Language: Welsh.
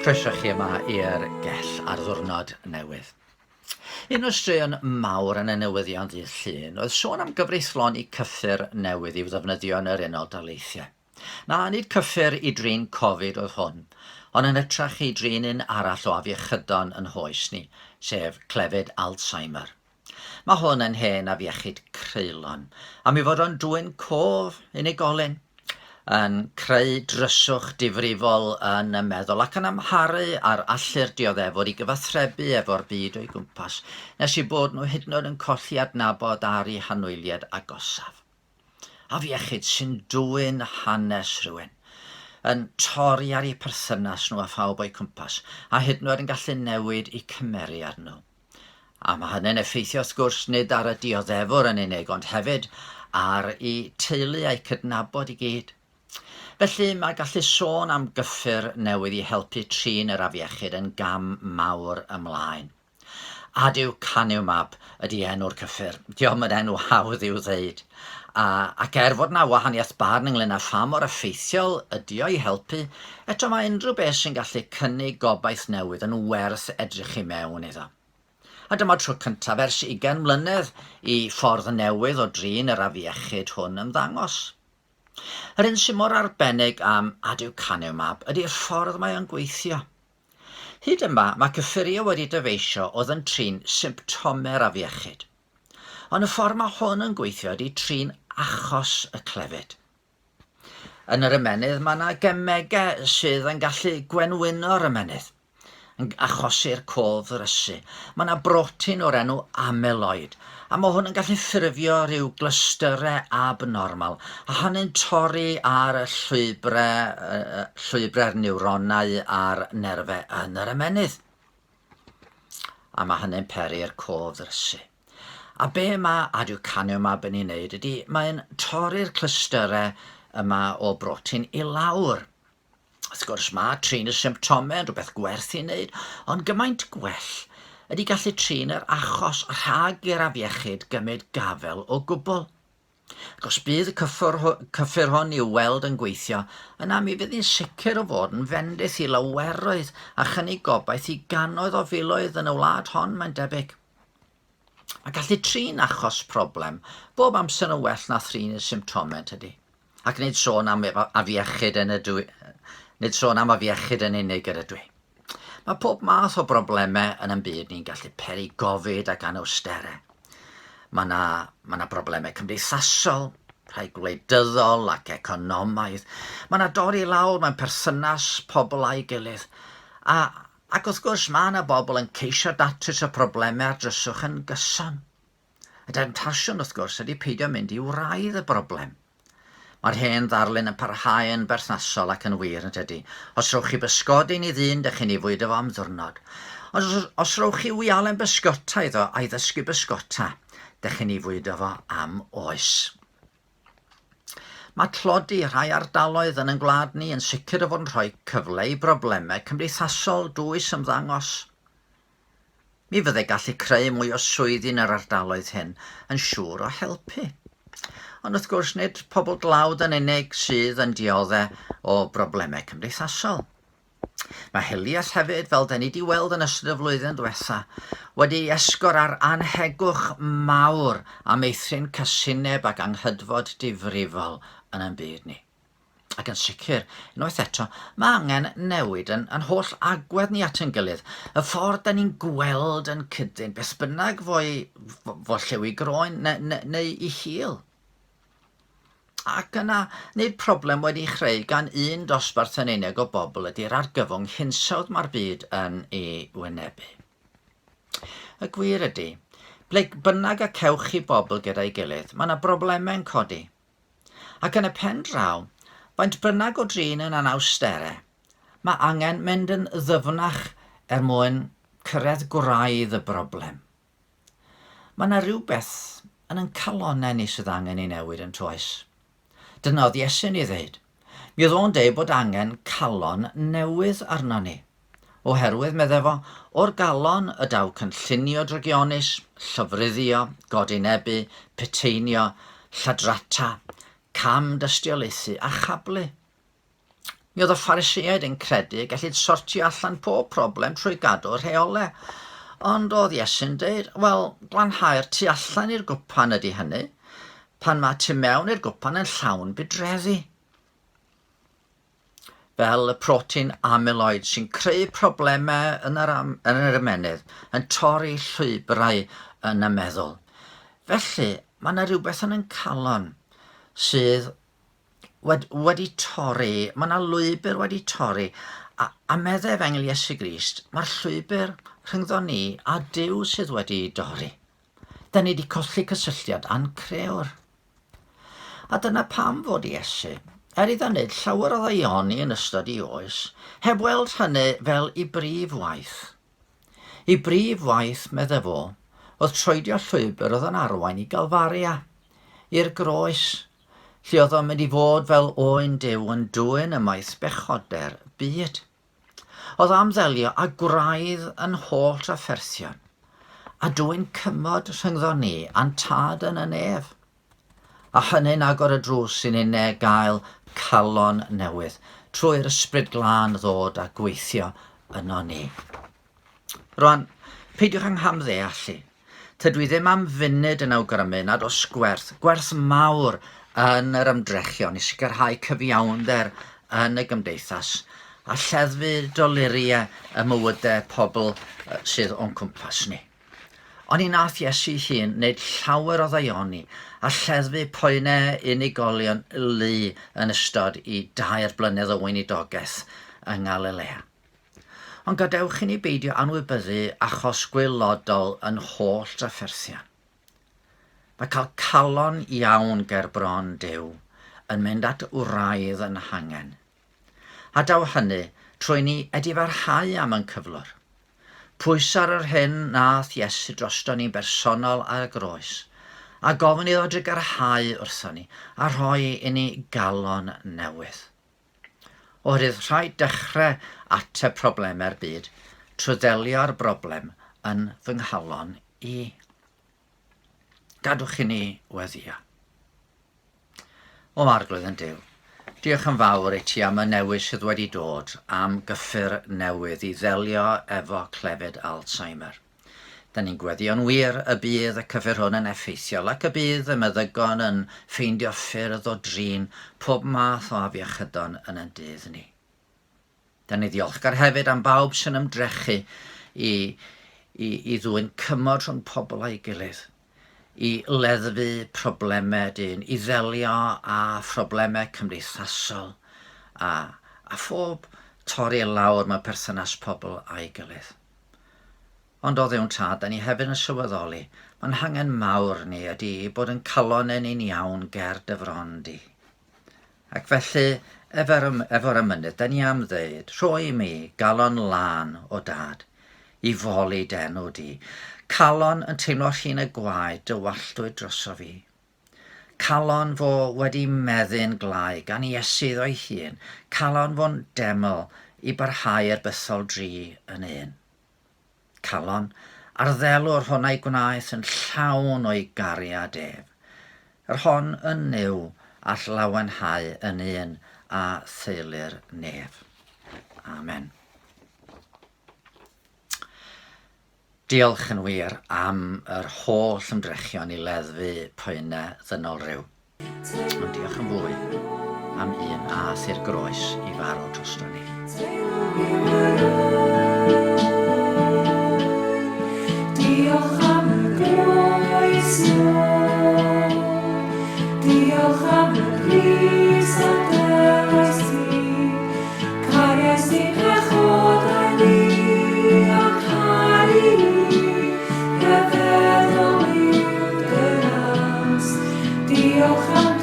Croeso chi yma i'r Gell ar ddiwrnod newydd. Un o straeon mawr yn y newyddion ddydd Llun oedd sôn am gyfreithloni cyffur newydd i'w ddefnyddio yn yr Unol Daleithiau. Na, nid cyffur i drin Covid oedd hwn, ond yn ytrach i drin un arall o afiechydon yn hoes ni, sef clefyd Alzheimer. Mae hwn yn hen afiechyd creulon, a mi fod o'n dwyn cof unigolyn, yn creu dryswch difrifol yn y meddwl ac yn amharu ar allu'r dioddefod i gyfathrebu efo'r byd o'i gwmpas, nes i bod nhw hyd yn oed yn colli adnabod ar eu hanwyliad agosaf. Afiechyd sy'n dwyn hanes rhywun, yn torri ar eu perthynas nhw a phawb o'i cwmpas, a hyd yn oed yn gallu newid eu cymeriad nhw. A mae hynny'n effeithio wrth gwrs nid ar y dioddefwr yn unig, ond hefyd ar eu teulu a'i cydnabod i gyd. Felly mae gallu sôn am gyffur newydd i helpu trin yr afiechyd yn gam mawr ymlaen. Adyw caniw mab ydy enw'r cyffur. Diolch yn enw hawdd i'w ddeud. Ac fod na wahaniaeth barn ynglyn â pha mor effeithiol ydy o i helpu, eto mae unrhyw beth sy'n gallu cynnig gobaith newydd yn werth edrych i mewn iddo. A dyma tro cyntaf ers 20 mlynedd i ffordd newydd o drin yr afiechyd hwn ymddangos. Yr un sy'n mor arbennig am adyw caniw mab ydy'r ffordd mae o'n gweithio. Hyd yma mae cyffurio wedi dyfeisio oedd yn trin symptome'r afiechyd. Ond y ffordd mae hwn yn gweithio ydy trin achos y clefyd. Yn yr ymennydd mae yna gemegau sydd yn gallu gwenwyno'r ymennydd, yn achosi'r cof ddrysu. Mae yna brotein o'r enw amyloid, a mae hwn yn gallu ffurfio rhyw glystyrau abnormal, a hynny'n torri ar y llwybrau'r niwronau a'r nerfau yn yr ymennydd. A mae hynny'n peri'r cof ddrysu. A be mae adyw caniw mab yn ei wneud ydy, mae'n torri'r clystyrau yma o brotein i lawr. Wrth gwrs mae trin y symptomau yn rhywbeth gwerth i wneud, ond gymaint gwell ydy gallu trin yr achos rhag i'r afiechyd gymryd gafel o gwbl. Ac os bydd y cyffur hon i'w weld yn gweithio, yna mi fydd hi'n sicr o fod yn fendith i laweroedd a chynnig gobaith i gannoedd o filoedd yn y wlad hon mae'n debyg. Mae gallu trin achos problem bob amser yn well na thrin y symptomau tydi. Ac nid sôn am afiechyd yn unig yr ydw i. Mae pob math o broblemau yn byd ni'n gallu peri gofid ac anawsterau. Mae yna broblemau cymdeithasol, rhai gwleidyddol ac economaidd. Mae yna dorri lawr mewn perthynas pobl a'i gilydd. Ac wrth gwrs mae yna bobl yn ceisio datrys y broblemau a dryswch yn gyson. Y demtasiwn wrth gwrs ydy peidio mynd i wraidd y broblem. Mae'r hen ddarlun yn parhau yn berthnasol ac yn wir yn tydi. Os rowch chi bysgodyn i ddyn, dych chi'n ei fwydo fo am ddiwrnod. Os rowch chi wialen bysgota iddo a'i ddysgu bysgota, dych chi'n ei fwydo fo am oes. Mae tlodi rhai ardaloedd yn gwlad ni yn sicr o fod yn rhoi cyfle i broblemau cymdeithasol dwys ymddangos. Mi fyddai gallu creu mwy o swyddi yn yr ardaloedd hyn yn siŵr o helpu. Ond wrth gwrs nid pobl dlawd yn unig sydd yn dioddau o broblemau cymdeithasol. Mae hiliaeth hefyd, fel da ni wedi weld yn ystod y flwyddyn diwetha, wedi esgor ar anhegwch mawr am eithrin casineb ac anghydfod difrifol yn ein byd ni. Ac yn sicr, unwaith eto, mae angen newid yn holl agwedd ni at ein gilydd. Y ffordd da ni'n gweld yn cydyn, beth bynnag fo lliw i groen neu i hil. Ac yna, nid problem wedi'i chreu gan un dosbarth yn unig o bobl ydy'r argyfwng hinsawdd mae'r byd yn ei wynebu. Y gwir ydy, ble bynnag y cewch chi bobl gyda'i gilydd, mae yna broblemau'n codi. Ac yn y pen draw, faint bynnag o drin yn anawsterau, mae angen mynd yn ddyfnach mwyn cyrraedd gwraidd y broblem. Mae yna rhywbeth yn calonnau ni sydd angen ei newid yn toes. Dyna oedd Iesu'n ei ddeud. Mi oedd o'n deud bod angen calon newydd arno ni. Oherwydd, meddai fo, o'r galon y daw cynllunio drygionus, llofruddio, godinebu, peteinio, lladrata, cam dystiolaethu a chablu. Mi oedd y Pharisëaid yn credu gallid sortio allan pob problem trwy gadw rheolau. Ond oedd Iesu'n dweud, wel, glanhau'r tu allan i'r gwpan ydy hynny, pan mae tu mewn i'r gwpan yn llawn bydreddi. Fel y protein amyloid sy'n creu problemau yn yr ymenydd, yn torri llwybrau yn y meddwl. Felly, mae yna rhywbeth yn calon sydd wedi torri, mae yna lwybr wedi torri, a meddai efengyl Iesu Grist, mae'r llwybr rhyngddo ni a Duw sydd wedi dorri. Da ni wedi colli cysylltiad a'n crewr. A dyna pam fod Iesu, iddo wneud llawer o ddaioni yn ystod I oes, heb weld hynny fel I brif waith. I brif waith, meddai fo, oedd troedio llwybr oedd yn arwain I Galfaria, i'r groes, lle oedd o'n mynd I fod fel oen Duw yn dwyn y maith bechoder byd. Oedd am ddelio a gwraidd yn holl trafferthion, a dwyn cymod rhyngddo ni a'n tad yn y nef. A hynny'n agor y drws sy'n unig gael calon newydd, trwy'r ysbryd glân ddod a gweithio yno ni. Rwan, peidiwch yng nghamddeallu. Tydw I ddim am funud yn awgrymu nad oes gwerth mawr yn yr ymdrechion I sicrhau cyfiawnder yn y gymdeithas a lleddfu doluriau y mywydau pobl sydd o'n cwmpas ni. Ond I nath Iesu hun wneud llawer o ddaioni a lleddfu poenau unigolion lu yn ystod I 2 blynedd o weinidogaeth yng Galilea. Ond gadewch I ni beidio anwybyddu achos gwylodol yn holl drafferthion. Mae cael calon iawn ger bron Duw yn mynd at wraidd yn hangen. A daw hynny trwy ni edifarhau am yn cyflwr. Pwysar yr hyn nath Iesu drosto ni bersonol ar y groes, a gofyn iddo drigyrhau wrtho ni a rhoi I ni galon newydd. Oherwydd rhaid dechrau ateb problemau'r byd trwy ddelio'r broblem yn fy nghalon I. Gadwch I ni weddio. O Arglwydd yn Duw, diolch yn fawr I ti am y newid sydd wedi dod am gyffur newydd I ddelio efo clefyd Alzheimer. Da ni'n gweddio'n wir y bydd y cyffur hwn yn effeithiol ac y bydd y meddygon yn ffeindio ffyrdd o drin pob math o afiechydon yn y dydd ni. Da ni ddiolchgar hefyd am bawb sy'n ymdrechu I ddwyn cymod rhwng pobl a'i gilydd, I leddfu problemau dyn, I ddelio a problemau cymdeithasol a phob torri lawr mewn perthynas pobl a'i gilydd. Ond o ddiwn tad, da ni hefyd yn sylweddoli, mae'n hangen mawr ni ydy bod yn calon yn un iawn ger dyfron di. Ac felly, efo'r ymynydd, da ni am ddeud, rhoi mi galon lan o dad, I foli denw di. Calon yn teimlo llun y gwaed dywalltwyd droso fi. Calon fo wedi meddu'n glai gan Iesu ddoi hun. Calon fo'n deml I barhau'r bythol dri yn un. Calon a'r ddelw'r honnau gwnaeth yn llawn o'i gariad ef. Yr hon yn niw a llawenhau yn un a theilir nef. Amen. Diolch yn wir am yr holl ymdrechion I leddfu poenau ddynol ryw. Ond diolch yn fwy am un ath i'r groes I farw drosto ni. Diolch am y groes diolch am y pris a delais ti, cariais ti pechodau ni a cari rhyfeddol i'w dynas. Diolch am